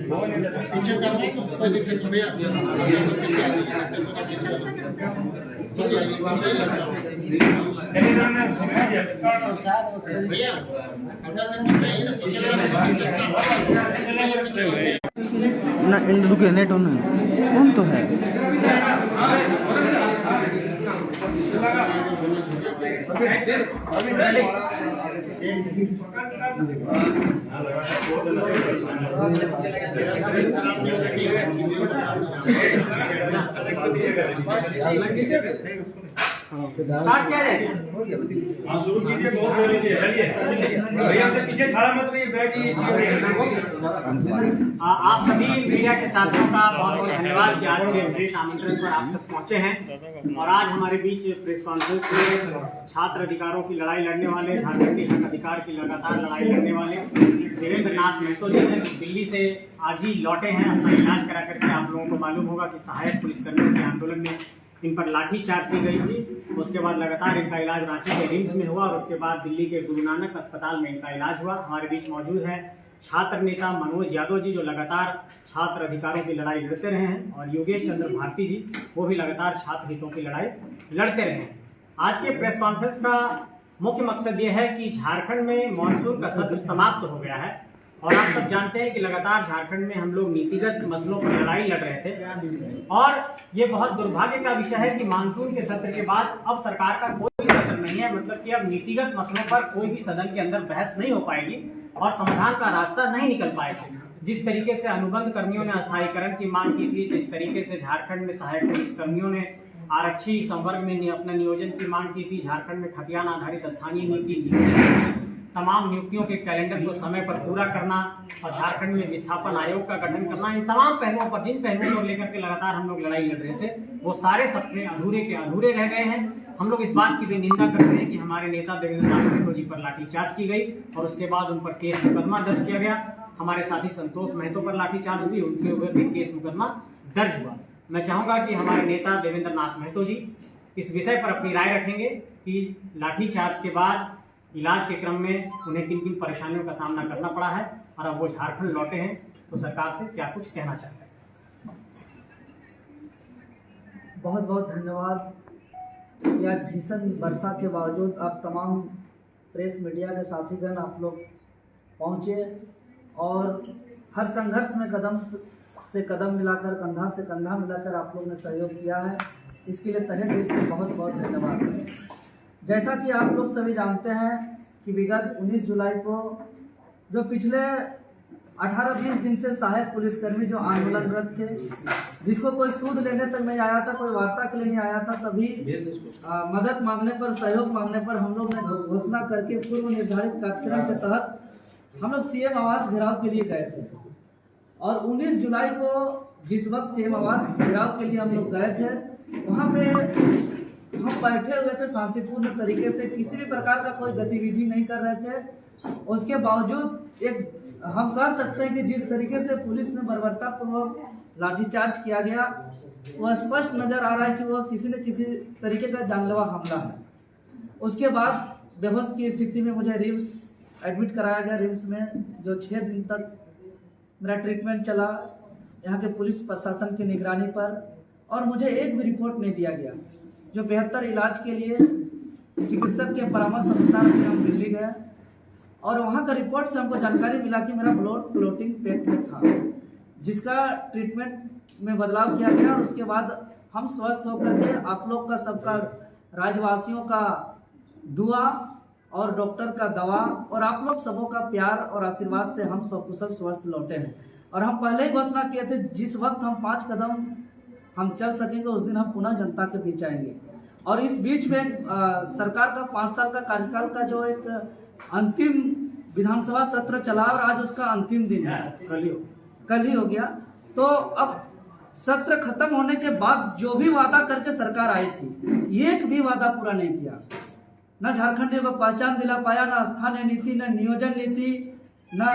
पीछे करना है तो कोई दिक्कत नहीं भैया। भैया ना इन रुके नेट ऑन तो है। स्टार्ट किया जाए। हाँ शुरू कीजिए, बहुत हो लीजिए, चलिए भैया से पीछे खड़ा मत रहिए, बैठिए। आप सभी मीडिया के साथियों का बहुत बहुत धन्यवाद कि आज के विशेष आमंत्रण पर आप सब पहुंचे हैं और आज हमारे बीच प्रेस कॉन्फ्रेंस में छात्र अधिकारों की लड़ाई लड़ने वाले, झारखंड के हक अधिकार की लगातार लड़ाई लड़ने वाले देवेंद्र नाथ महतो जी हैं, दिल्ली से आज ही लौटे हैं अपना इलाज करा करके। आप लोगों को मालूम होगा कि सहायक पुलिसकर्मियों के आंदोलन में इन पर लाठी चार्ज की गई थी। उसके बाद लगातार इनका इलाज रांची के रिम्स में हुआ और उसके बाद दिल्ली के गुरु नानक अस्पताल में इनका इलाज हुआ। हमारे बीच मौजूद है छात्र नेता मनोज यादव जी, जो लगातार छात्र अधिकारों की लड़ाई लड़ते रहे हैं, और योगेश चंद्र भारती जी, वो भी लगातार छात्र हितों की लड़ाई लड़ते रहे हैं। आज के प्रेस कॉन्फ्रेंस का मुख्य मकसद ये है कि झारखंड में मानसून का सत्र समाप्त हो गया है और आप सब जानते हैं कि लगातार झारखंड में हम लोग नीतिगत मसलों पर लड़ाई लड़ रहे थे और ये बहुत दुर्भाग्य का विषय है कि मानसून के सत्र के बाद अब सरकार का कोई सत्र नहीं है, मतलब कि अब नीतिगत मसलों पर कोई भी सदन के अंदर बहस नहीं हो पाएगी और समाधान का रास्ता नहीं निकल पाएगा। जिस तरीके से अनुबंध कर्मियों ने अस्थायीकरण की मांग की थी, जिस तरीके से झारखंड में सहायक पुलिस कर्मियों ने आरक्षी संवर्ग में अपना नियोजन की मांग की थी, झारखंड में खतियान आधारित स्थानीय नीति, तमाम नियुक्तियों के कैलेंडर को समय पर पूरा करना और झारखंड में विस्थापन आयोग का गठन करना, इन तमाम पहलुओं पर, जिन पहलुओं को लेकर के लगातार हम लोग लड़ाई लड़ रहे थे, वो सारे सपने अधूरे के अधूरे रह गए हैं। हम लोग इस बात की भी निंदा करते हैं कि हमारे नेता देवेंद्र नाथ महतो जी पर लाठीचार्ज की गई और उसके बाद उन पर केस मुकदमा दर्ज किया गया। हमारे साथी संतोष महतो पर लाठीचार्ज हुई, उनके ऊपर भी केस मुकदमा दर्ज हुआ। मैं चाहूंगा कि हमारे नेता देवेंद्र नाथ महतो जी इस विषय पर अपनी राय रखेंगे कि लाठीचार्ज के बाद इलाज के क्रम में उन्हें किन किन परेशानियों का सामना करना पड़ा है और अब वो झारखंड लौटे हैं तो सरकार से क्या कुछ कहना चाहते हैं। बहुत बहुत धन्यवाद। यह भीषण वर्षा के बावजूद आप तमाम प्रेस मीडिया के साथीगण आप लोग पहुँचे और हर संघर्ष में कदम से कदम मिलाकर, कंधा से कंधा मिलाकर आप लोग ने सहयोग किया है, इसके लिए तहे दिल से बहुत बहुत धन्यवाद। जैसा कि आप लोग सभी जानते हैं कि विगत 19 जुलाई को जो पिछले 18-20 दिन से सहायक पुलिसकर्मी जो आंदोलनरत थे, जिसको कोई सूद लेने तक नहीं आया था, कोई वार्ता के लिए नहीं आया था, तभी मदद मांगने पर, सहयोग मांगने पर हम लोग ने घोषणा करके पूर्व निर्धारित कार्यक्रम के तहत हम लोग सीएम आवास घेराव के लिए गए थे। और 19 जुलाई को जिस वक्त सीएम आवास घेराव के लिए हम लोग गए थे, वहाँ पे हम बैठे हुए थे शांतिपूर्ण तरीके से, किसी भी प्रकार का कोई गतिविधि नहीं कर रहे थे। उसके बावजूद एक हम कह सकते हैं कि जिस तरीके से पुलिस ने बर्बरतापूर्वक लाठीचार्ज किया गया, वह स्पष्ट नजर आ रहा है कि वह किसी न किसी तरीके का जानलेवा हमला है। उसके बाद बेहोश की स्थिति में मुझे रिम्स एडमिट कराया गया। रिम्स में जो 6 दिन तक मेरा ट्रीटमेंट चला यहाँ के पुलिस प्रशासन की निगरानी पर, और मुझे एक भी रिपोर्ट नहीं दिया गया। जो बेहतर इलाज के लिए चिकित्सक के परामर्श अनुसार हम दिल्ली गए और वहाँ का रिपोर्ट से हमको जानकारी मिला कि मेरा ब्लड क्लोटिंग पेट में था, जिसका ट्रीटमेंट में बदलाव किया गया। और उसके बाद हम स्वस्थ होकर के आप लोग का, सबका, राज्यवासियों का दुआ और डॉक्टर का दवा और आप लोग सबों का प्यार और आशीर्वाद से हम सकुशल स्वस्थ लौटे हैं। और हम पहले ही घोषणा किए थे, जिस वक्त हम 5 कदम हम चल सकेंगे उस दिन हम पुनः जनता के बीच आएंगे। और इस बीच में सरकार का 5 साल का कार्यकाल का जो एक अंतिम विधानसभा सत्र चला और आज उसका अंतिम दिन है, कल ही हो गया। तो अब सत्र खत्म होने के बाद जो भी वादा करके सरकार आई थी, एक भी वादा पूरा नहीं किया। न झारखंडियों को पहचान दिला पाया, न स्थानीय नीति, न नियोजन नीति, न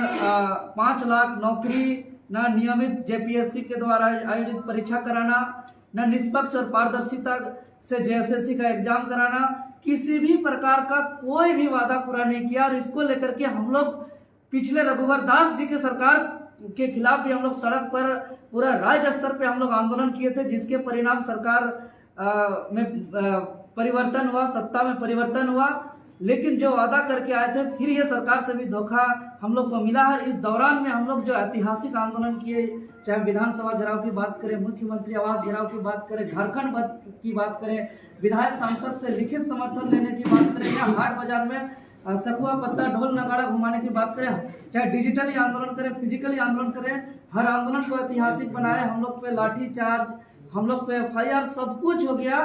5 लाख नौकरी, न नियमित जेपीएससी के द्वारा आयोजित परीक्षा कराना, न निष्पक्ष और पारदर्शिता से जेएसएससी का एग्जाम कराना, किसी भी प्रकार का कोई भी वादा पूरा नहीं किया। और इसको लेकर के हम लोग पिछले रघुवर दास जी की सरकार के खिलाफ भी हम लोग सड़क पर पूरा राज्य स्तर पे हम लोग आंदोलन किए थे, जिसके परिणाम सरकार में परिवर्तन हुआ, सत्ता में परिवर्तन हुआ। लेकिन जो वादा करके आए थे फिर ये सरकार से भी धोखा हम लोग को मिला है। इस दौरान में हम लोग जो ऐतिहासिक आंदोलन किए, चाहे विधानसभा घेराव की बात करें, मुख्यमंत्री आवास घेराव की बात करें, झारखंड बंद की बात करें, विधायक सांसद से लिखित समर्थन लेने की बात करें, या हाट बाजार में सखुआ पत्ता ढोल नगाड़ा घुमाने की बात करें, चाहे डिजिटली आंदोलन करें, फिजिकली आंदोलन करें, हर आंदोलन को ऐतिहासिक बनाए। हम लोग पे लाठीचार्ज, हम लोग पे FIR सब कुछ हो गया,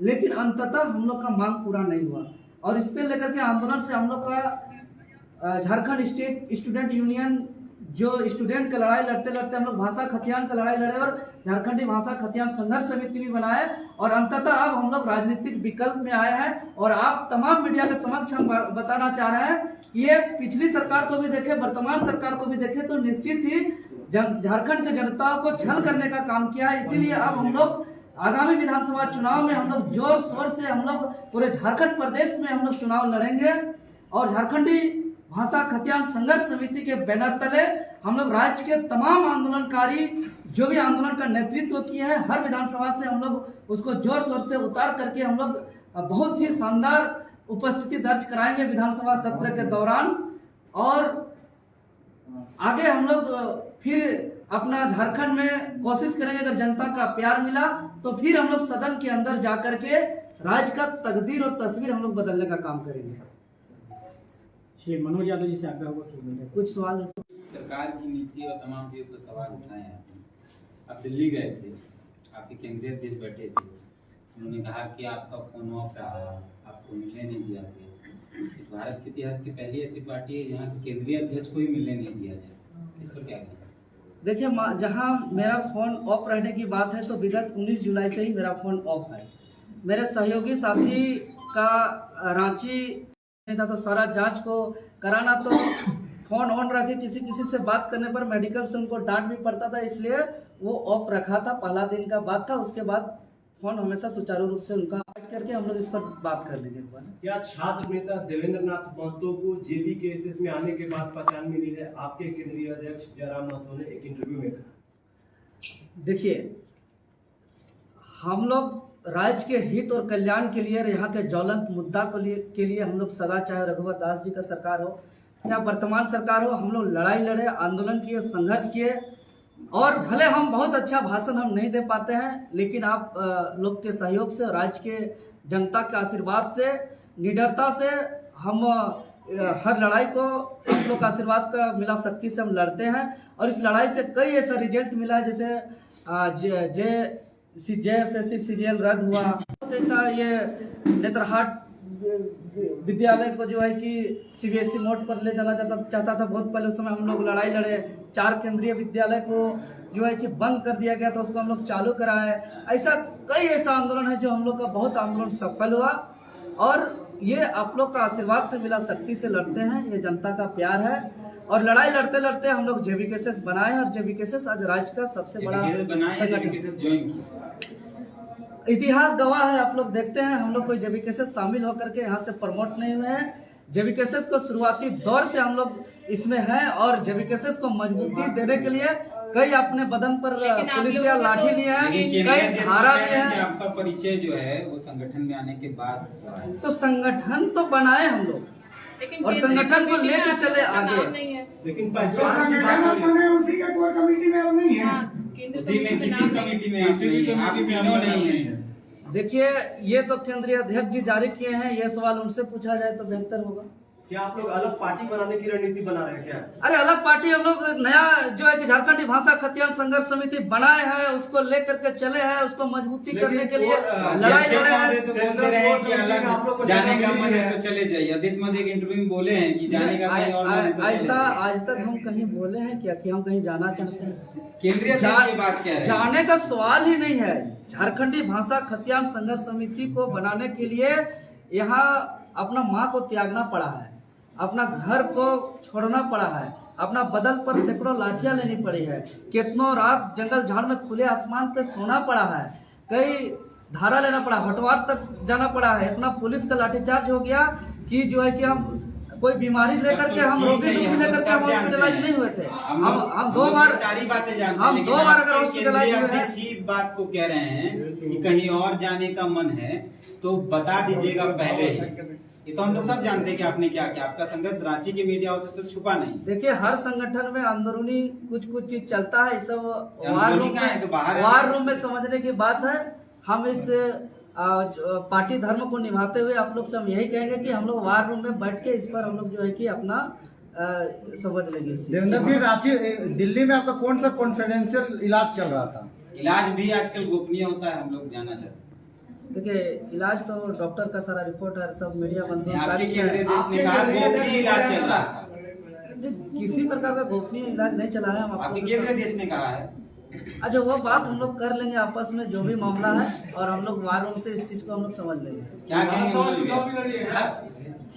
लेकिन अंततः हम लोग का मांग पूरा नहीं हुआ। और इस पे लेकर के आंदोलन से हम लोग का झारखंड स्टेट स्टूडेंट यूनियन जो स्टूडेंट का लड़ाई लड़ते लड़ते हम लोग भाषा खतियान का लड़ाई लड़े और झारखंडी भाषा खतियान संघर्ष समिति भी बनाए, और अंततः अब हम लोग राजनीतिक विकल्प में आए हैं। और आप तमाम मीडिया के समक्ष हम बताना चाह रहे हैं कि ये पिछली सरकार को भी देखे, वर्तमान सरकार को भी देखे, तो निश्चित ही झारखंड के जनता को छल करने का काम किया है। इसीलिए अब हम लोग आगामी विधानसभा चुनाव में हम लोग जोर शोर से हम लोग पूरे झारखंड प्रदेश में हम लोग चुनाव लड़ेंगे, और झारखंडी भाषा खतियान संघर्ष समिति के बैनर तले हम लोग राज्य के तमाम आंदोलनकारी जो भी आंदोलन का नेतृत्व किए हैं, हर विधानसभा से हम लोग उसको जोर शोर से उतार करके हम लोग बहुत ही शानदार उपस्थिति दर्ज कराएंगे विधानसभा सत्र के दौरान। और आगे हम लोग फिर अपना झारखंड में कोशिश करेंगे, अगर जनता का प्यार मिला तो फिर हम लोग सदन के अंदर जाकर के राज्य का तकदीर और तस्वीर हम लोग बदलने का काम करेंगे। श्री मनोज यादव जी से आग्रह हुआ कि कुछ सवाल है? सरकार की नीति और तमाम चीजों पर सवाल उठाए हैं आपने। आप दिल्ली गए थे, आपके केंद्रीय अध्यक्ष बैठे थे, उन्होंने कहा कि आपका फोन ऑफ रहा, आपको मिलने नहीं दिया गया। भारत के इतिहास की पहली ऐसी पार्टी है जहाँ केंद्रीय अध्यक्ष को ही मिलने नहीं दिया जाए, इस पर क्या कहना? देखिए, जहाँ मेरा फोन ऑफ रहने की बात है तो विगत 19 जुलाई से ही मेरा फोन ऑफ है। मेरे सहयोगी साथी का रांची नहीं था तो सारा जांच को कराना, तो फोन ऑन रखे, किसी से बात करने पर मेडिकल से उनको डांट भी पड़ता था, इसलिए वो ऑफ रखा था। पहला दिन का बात था, उसके बाद फोन हमेशा सुचारू रूप से उनका हट करके हम लोग इस पर बात कर लेंगे। क्या छात्र नेता देवेंद्र नाथ महतो को जेबी के एसएस में आने के बाद पहचान मिली है? आपके केंद्रीय अध्यक्ष जयराम महतो ने एक इंटरव्यू में कहा। देखिए, हम लोग राज्य के हित और कल्याण के लिए, यहाँ के ज्वलंत मुद्दा के लिए हम लोग सदा, चाहे रघुवर दास जी का सरकार हो या वर्तमान सरकार हो, हम लोग लड़ाई लड़े, आंदोलन किए, संघर्ष किए। और भले हम बहुत अच्छा भाषण हम नहीं दे पाते हैं, लेकिन आप लोग के सहयोग से, राज्य के जनता के आशीर्वाद से, निडरता से हम हर लड़ाई को आप लोग का आशीर्वाद का मिला शक्ति से हम लड़ते हैं। और इस लड़ाई से कई ऐसा रिजल्ट मिला है, जैसे JSSC CGL रद्द हुआ, ऐसा ये नेत्रहाट विद्यालय को जो है कि CBSE मोड पर ले जाना चाहता था। बहुत पहले उस समय हम लोग लड़ाई लड़े, 4 केंद्रीय विद्यालय को जो है कि बंद कर दिया गया था, उसको हम लोग चालू कराए। ऐसा कई ऐसा आंदोलन है जो हम लोग का बहुत आंदोलन सफल हुआ, और ये आप लोग का आशीर्वाद से मिला शक्ति से लड़ते हैं, ये जनता का प्यार है। और लड़ाई लड़ते लड़ते हम लोग JBKSS बनाए, और JBKSS आज राज्य का सबसे बड़ा इतिहास गवाह है। आप लोग देखते हैं, हम लोग कोई JBKSS शामिल होकर के यहाँ से प्रमोट नहीं हुए हैं। JBKSS को शुरुआती दौर से हम लोग इसमें हैं, और JBKSS को मजबूती देने के लिए कई अपने बदन पर पुलिस या लाठी लिए हैं, कई धारा लिए हैं। आपका परिचय जो है वो संगठन में आने के बाद, तो संगठन तो बनाए हम लोग, और संगठन को लेके चले आगे। लेकिन उसी के कोर कमेटी में अब नहीं है, उसी में किसी कमेटी में आप तीनों नहीं है। देखिए, ये तो केंद्रीय अध्यक्ष जी जारी किए हैं, ये सवाल उनसे पूछा जाए तो बेहतर होगा। क्या आप लोग अलग पार्टी बनाने की रणनीति बना रहे हैं क्या? अरे अलग पार्टी हम लोग नया जो है कि झारखंडी भाषा खतियान संघर्ष समिति बनाए हैं, उसको लेकर के चले हैं, उसको मजबूती करने के लिए लड़ाई लड़े हैं। तो बोलते रहे कि अलग जाने का मन है तो चले जाइए। अदित मोदी एक इंटरव्यू में बोले हैं कि जाने का कहीं और मन है तो ऐसा आज तक हम कहीं बोले हैं क्या कि हम कहीं जाना चाहते हैं? केंद्रीय अध्यक्ष की बात क्या है? जाने का सवाल ही नहीं है। झारखंडी भाषा खतियान संघर्ष समिति को बनाने के लिए यहाँ अपना माँ को त्यागना पड़ा है, अपना घर को छोड़ना पड़ा है, अपना बदल पर सैकड़ों लाठियां लेनी पड़ी है, कितनों रात जंगल झाड़ में खुले आसमान पे सोना पड़ा है, कई धारा लेना पड़ा, हटवार तक जाना पड़ा है। इतना पुलिस का लाठीचार्ज हो गया कि जो है कि हम कोई बीमारी लेकर के हम रोगी दुखी लेकर के हम हॉस्पिटलाइज नहीं हुए थे। हम 2 बार सारी बातें जानते हैं, हम लेकिन 2 बार अगर आपके हॉस्पिटलाइज केंद्रीय हुए हैं। अध्यक्ष ही इस बात को कह रहे हैं कि कहीं और जाने का मन है तो बता दीजिएगा पहले ही। ये तो हम लोग सब जानते हैं कि आपने क्या किया। आपका संघर्ष रांची के मीडिया हाउस से छुपा नहीं। देखिए, हर संगठन में अंदरूनी कुछ चीज चलता है, सब अंदरूनी का है तो बाहर है। वार रूम में समझने की बात है। हम इस पार्टी धर्म को निभाते हुए आप लोग से हम यही कहेंगे कि हम लोग वार रूम में बैठ के इस पर हम लोग जो है कि अपना समझ लेंगे। देवेंद्र जी, रांची दिल्ली में आपका कौन सा कॉन्फिडेंशियल इलाज चल रहा था? इलाज भी आजकल गोपनीय होता है, हम लोग जानना चाहते हैं। देखिए, इलाज तो डॉक्टर का सारा रिपोर्ट है, सब मीडिया बंधु आपके केंद्रीय देश ने कहा गोपनीय इलाज चल रहा था। किसी प्रकार का गोपनीय इलाज नहीं चला है। हम आपके आपको केंद्रीय देश ने कहा है। अच्छा, वो बात हम लोग कर लेंगे आपस में, जो भी मामला है, और हम लोग वार रूम से इस चीज को हम लोग समझ लेंगे। क्या कहेंगे मनोज भैया?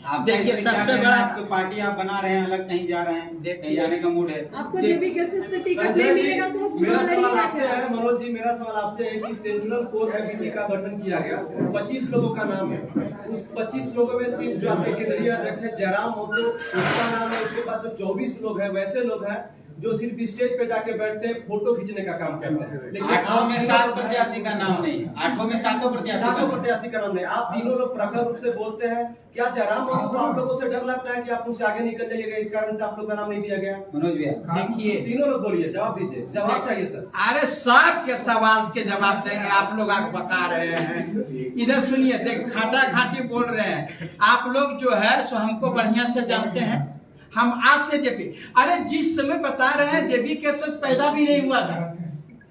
आप देखिए, सबसे बड़ा आपकी पार्टी आप बना रहे हैं, अलग कहीं जा रहे हैं, कहीं जाने का मूड है। आपको जेबी केसेस से टिकट नहीं मिलेगा तो मेरा चुनाव सवाल लड़िएगा आपसे क्या? है मनोज जी, मेरा सवाल आपसे है कि सेंट्रल कोर कमेटी का गठन किया गया, 25 लोगों का नाम है। उस 25 लोगों में सिर्फ जो आपके केंद्रीय अध्यक्ष है जयराम महतो, उसका नाम है। उसके बाद जो 24 लोग हैं वैसे लोग हैं जो सिर्फ स्टेज पे जाके बैठते हैं, फोटो खींचने का काम करते हैं। लेकिन 8 में 7 प्रत्याशी का नाम नहीं है। 8 में 7 प्रत्याशी का नाम नहीं। आप तीनों लोग प्रखर रूप से बोलते हैं। क्या जयराम महतो को आप लोगों से डर लगता है कि आप उनसे आगे निकल जाइएगा, इस कारण से आप लोग का नाम नहीं दिया गया? मनोज भैया, देखिए, तीनों लोग बोलिए, जवाब दीजिए, जवाब चाहिए सर। अरे सबके सवाल के जवाब देंगे। आप लोग आगे बता रहे हैं, इधर सुनिए। देख, खाटा खाटी बोल रहे हैं आप लोग जो है सो हमको बढ़िया से जानते हैं। हम आज से जेपी, अरे जिस समय बता रहे हैं जेबी केसेस पैदा भी नहीं हुआ था।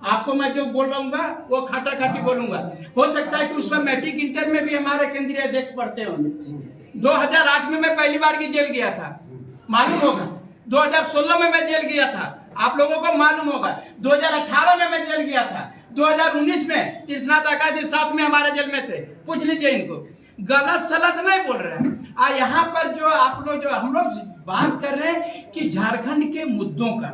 आपको मैं जो बोल रहा वो खाटा खाटी बोलूंगा। हो सकता है कि उसमें मैट्रिक इंटर में भी हमारे केंद्रीय अध्यक्ष पढ़ते होंगे। 2008 में मैं पहली बार की जेल गया था, मालूम होगा। 2016 में मैं जेल गया था, आप लोगों को मालूम होगा। 2018 में मैं जेल गया था। 2019 में तीर्थनाथ आकाश जी साथ में हमारे जेल में थे, पूछ लीजिए इनको। गलत सलत नहीं बोल रहे हैं। यहाँ पर जो आप लोग जो हम लोग बात कर रहे हैं कि झारखंड के मुद्दों का,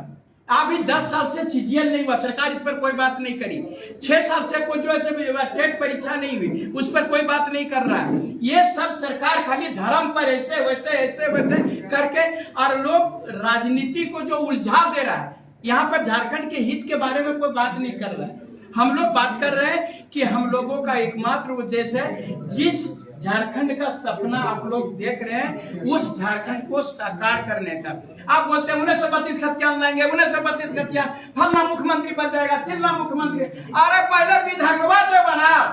अभी 10 साल से सीजीएल नहीं हुआ, सरकार इस पर कोई बात नहीं करी। 6 साल से कोई जो है टेट परीक्षा नहीं हुई, उस पर कोई बात नहीं कर रहा है। ये सब सरकार खाली धर्म पर ऐसे वैसे करके और लोग राजनीति को जो उलझा दे रहा है। यहाँ पर झारखंड के हित के बारे में कोई बात नहीं कर रहा है। हम लोग बात कर रहे हैं कि हम लोगों का एकमात्र उद्देश्य है, जिस झारखंड का सपना आप लोग देख रहे हैं, उस झारखंड को साकार करने का। आप बोलते हैं 1932 खतियान लाएंगे, 1932 खतियान, फलना मुख्यमंत्री बन जाएगा, तिल्ला मुख्यमंत्री। अरे पहले विधानसभा जो बनाओ,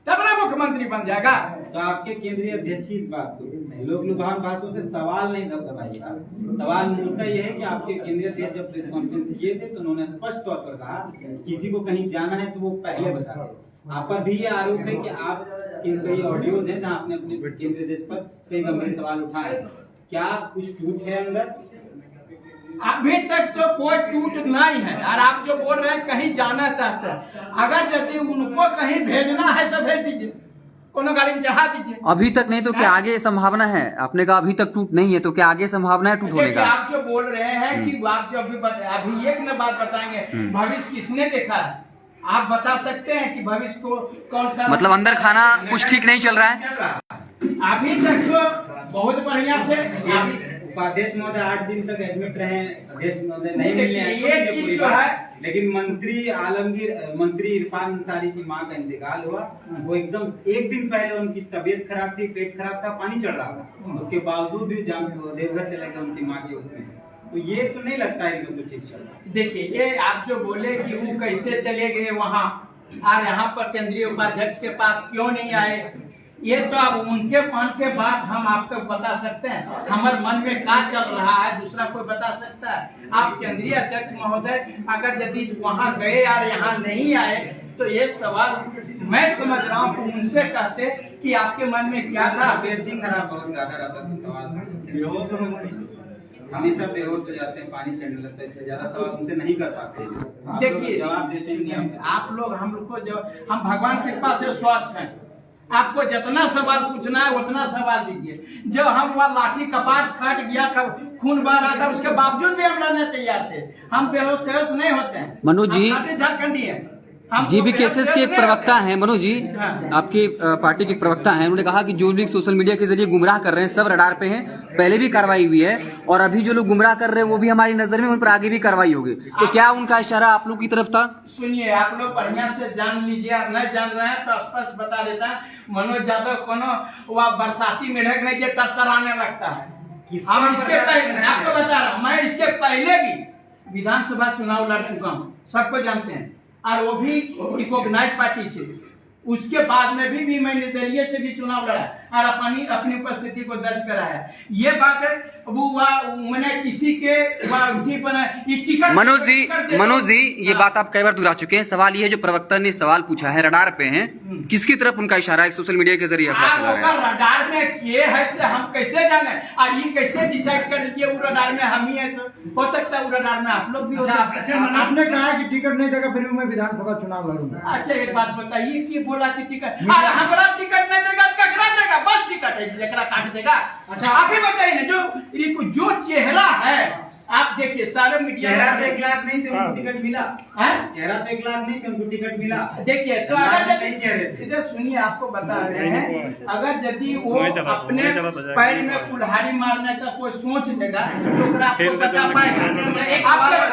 तब ना मुख्यमंत्री बन जाएगा। तो आपके केंद्रीय अध्यक्ष इस बात को लोग लुभान भाषण से सवाल नहीं दबाइएगा। सवाल मूलतः यह है कि आपके केंद्रीय अध्यक्ष जब प्रेस कॉन्फ्रेंस किए थे तो उन्होंने स्पष्ट तौर पर कहा किसी को कहीं जाना है तो वो पहले बता दे। आप पर भी ये आरोप है कि आप कई ऑडियोज है जहाँ आपने अपने केंद्रीय अध्यक्ष पर कई गंभीर सवाल उठाए। क्या कुछ टूट है अंदर? अभी तक तो कोई टूट नहीं है। और आप जो बोल रहे हैं कहीं जाना चाहते हैं, अगर यदि उनको कहीं भेजना है तो भेज दीजिए, कोनो गाड़ी में चढ़ा दीजिए। अभी तक नहीं तो क्या आगे संभावना है? आपने कहा अभी तक टूट नहीं है, तो क्या आगे संभावना है टूट होने का? आप जो बोल रहे हैं कि आप जो अभी एक न बात बताएंगे, भविष्य किसने देखा है? आप बता सकते हैं कि भविष्य को कौन? मतलब अंदर खाना कुछ ठीक नहीं चल रहा है अभी तक तो बहुत बढ़िया से। उपाध्यक्ष महोदय 8 दिन तक एडमिट रहे, अध्यक्ष महोदय नहीं मिले ये चीज जो है, लेकिन मंत्री इरफान अंसारी की मां का इंतकाल हुआ। वो एकदम एक दिन पहले उनकी तबीयत खराब थी, पेट खराब था, पानी चढ़ रहा था, उसके बावजूद भी देवघर चले गए उनकी मां के उसमें। तो ये तो नहीं लगता है कि कुछ ठीक चल रहा है। देखिए, ये आप जो बोले कि वो कैसे चले गए वहाँ और यहाँ पर केंद्रीय उपाध्यक्ष के पास क्यों नहीं आए, ये तो अब उनके पास के बाद हम आपको बता सकते हैं। हमारे मन में क्या चल रहा है दूसरा कोई बता सकता है? आप केंद्रीय अध्यक्ष महोदय अगर यदि वहाँ गए और यहाँ नहीं आए तो ये सवाल मैं समझ रहा हूँ उनसे कहते कि आपके मन में क्या था। तबीयत ही खराब बहुत ज्यादा रहता था, सवाल हमेशा बेहोश हो जाते हैं, पानी चढ़ने लगता है, इससे ज्यादा सवाल उनसे नहीं कर पाते। देखिए, जवाब देते हैं आप लोग हम लोग को जो हम भगवान की कृपा से स्वस्थ हैं, आपको जितना सवाल पूछना है उतना सवाल दीजिए। जब हम वह लाठी कपाट फट गया, खून बह रहा था, उसके बावजूद भी हम लड़ने तैयार थे। हम बेहोश नहीं होते हैं। मनोज जी, झारखंडी है। जीबी केसेस के एक प्रवक्ता हैं मनोज जी, आपकी पार्टी के एक प्रवक्ता हैं, उन्होंने कहा कि जो लोग सोशल मीडिया के जरिए गुमराह कर रहे हैं सब रडार पे हैं, पहले भी कार्रवाई हुई है और अभी जो लोग गुमराह कर रहे हैं वो भी हमारी नजर में, उन पर आगे भी कार्रवाई होगी। तो क्या उनका इशारा आप लोग की तरफ था? सुनिए, आप लोग बढ़िया से जान लीजिए, आप नहीं जान रहे हैं तो स्पष्ट बता देता है, मनोज यादव कोनो वह बरसाती मेढक नहीं जो टकराने लगता है। हम इसके पहले आपको बता रहा हूँ, मैं इसके पहले भी विधानसभा चुनाव लड़ चुका हूँ, सबको जानते हैं, और वो भी रिकॉग्नाइज पार्टी से। उसके बाद में भी मैं निर्दलीय से भी चुनाव लड़ा और अपनी उपस्थिति को दर्ज कराया। ये बात है वो मैंने किसी के टिकट मनोज जी ये बात आप कई बार दोहरा चुके हैं। सवाल ये है जो प्रवक्ता ने सवाल पूछा है, रडार पे हैं, किसकी तरफ उनका इशारा है? सोशल मीडिया के जरिए रडार में किए है से हम कैसे जाने, और ये कैसे डिसाइड कर लिए वो रडार में हम ही है? हो सकता है वो रडार में आप लोग भी हो। आपने कहा कि टिकट नहीं देगा फिर भी मैं विधानसभा चुनाव लड़ूंगा। अच्छा एक बात बताइए कि बोला कि टिकट, अरे हमारा टिकट नहीं देगा ककरा देगा? बस टिकट है जकरा काट देगा। अच्छा आप ही बताइए ना, जो चेहरा है आप देखिए सारे मीडिया 1 लाख नहीं तो उनको टिकट मिला है, 1 लाख नहीं तो उनको टिकट मिला। देखिए तो अगर इधर सुनिए, आपको बता रहे हैं, अगर यदि वो अपने पैर में कुल्हाड़ी मारने का कोई सोच लेगा तो आपको बचा पाएगा? एक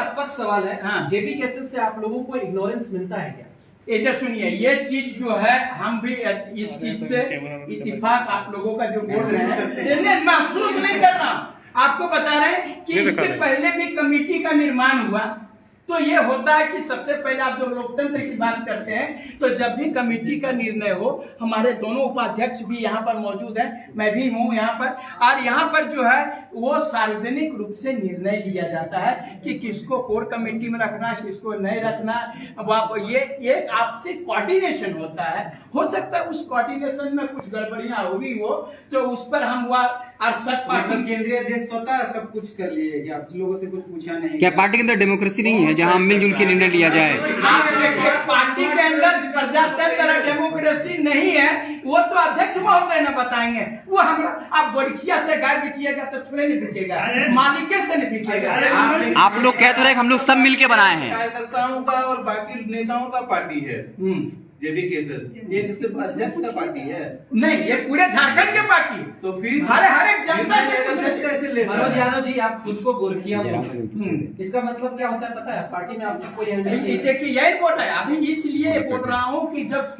स्पष्ट सवाल है, जेबी केसेस से आप लोगों को इग्नोरेंस मिलता है क्या? इधर सुनिए, ये चीज जो है हम भी इस चीज से इत्तेफाक आप लोगों का जो बोल रहे हैं महसूस नहीं कर रहा। आपको बता रहे हैं कि इसके पहले भी कमेटी का निर्माण हुआ, तो ये होता है कि सबसे पहले आप जो लोकतंत्र की बात करते हैं, तो जब भी कमेटी का निर्णय हो, हमारे दोनों उपाध्यक्ष भी यहाँ पर मौजूद हैं, मैं भी हूँ यहाँ पर, और यहाँ पर जो है वो सार्वजनिक रूप से निर्णय लिया जाता है कि किसको कोर कमेटी में रखना, किसको नहीं रखना। ये आपसे कोऑर्डिनेशन होता है। हो सकता है उस कोऑर्डिनेशन में कुछ गड़बड़ियां हुई हो तो उस पर हम केंद्रीय अध्यक्ष होता है सब कुछ कर लिए कि आप लोगों से कुछ पूछा नहीं। क्या पार्टी के अंदर डेमोक्रेसी नहीं है जहां मिलजुल के निर्णय लिया जाए? आप देखिए, पार्टी के अंदर प्रजातंत्र डेमोक्रेसी नहीं है, वो तो अध्यक्ष महोदय ने बताएंगे। वो हमरा आप बड़खिया से गाय बिछिएगा तो थोड़े नहीं बिकेगा, मालिके से नहीं बिकेगा। आप लोग कह तो रहे हम लोग सब मिलके बनाए हैं। कार्यकर्ताओं का और बाकी नेताओं का पार्टी है जेबी केसेस, ये सिर्फ अध्यक्ष का पार्टी है नहीं, ये पूरे झारखंड के पार्टी। तो फिर हर एक जनता से अध्यक्ष कैसे लेते हैं? मनोज यादव जी, आप खुद को गोरखिया बोलते हैं, इसका मतलब क्या होता है पता है? पार्टी में आपको कोई देखिए यही बोल रहा है, अभी इसलिए बोल रहा हूँ कि जब